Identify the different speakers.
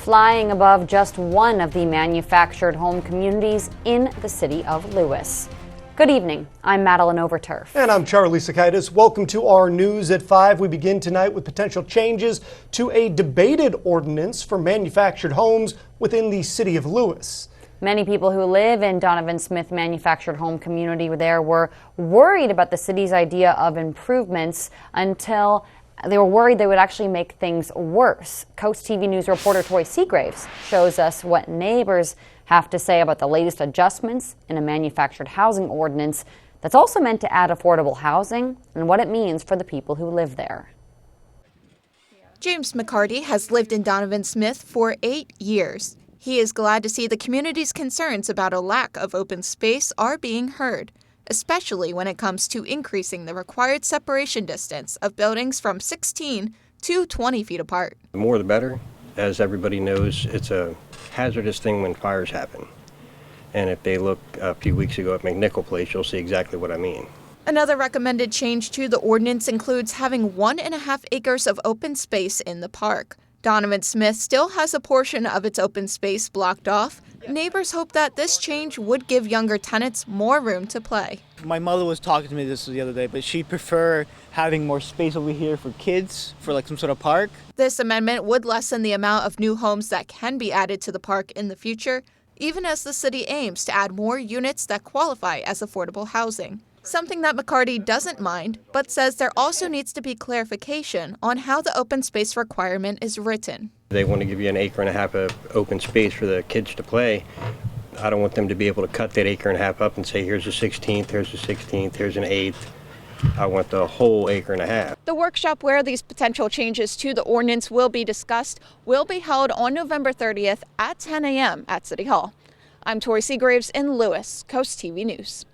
Speaker 1: flying above just one of the manufactured home communities in the city of Lewes. Good evening. I'm Madeline Overturf.
Speaker 2: And I'm Charlie Sakaitis. Welcome to our News at 5. We begin tonight with potential changes to a debated ordinance for manufactured homes within the City of Lewes.
Speaker 1: Many people who live in Donovan Smith manufactured home community there were worried about the city's idea of improvements until they were worried they would actually make things worse. Coast TV News reporter Tori Seagraves shows us what neighbors have to say about the latest adjustments in a manufactured housing ordinance that's also meant to add affordable housing and what it means for the people who live there.
Speaker 3: James McCarty has lived in Donovan Smith for 8 years. He is glad to see the community's concerns about a lack of open space are being heard, especially when it comes to increasing the required separation distance of buildings from 16 to 20 feet apart.
Speaker 4: The more the better. As everybody knows, it's a hazardous thing when fires happen. And if they look a few weeks ago at McNichol Place, you'll see exactly what I mean.
Speaker 3: Another recommended change to the ordinance includes having 1.5 acres of open space in the park. Donovan Smith still has a portion of its open space blocked off. Neighbors hope that this change would give younger tenants more room to play.
Speaker 5: My mother was talking to me this the other day, but she'd prefer having more space over here for kids, for like some sort of park.
Speaker 3: This amendment would lessen the amount of new homes that can be added to the park in the future, even as the city aims to add more units that qualify as affordable housing. Something that McCarty doesn't mind, but says there also needs to be clarification on how the open space requirement is written.
Speaker 4: They want to give you an 1.5 acres of open space for the kids to play. I don't want them to be able to cut that 1.5 acres up and say, here's a 16th, here's a 16th, here's an 1/8. I want the whole 1.5 acres.
Speaker 3: The workshop where these potential changes to the ordinance will be discussed will be held on November 30th at 10 a.m. at City Hall. I'm Tori Seagraves in Lewes, Coast TV News.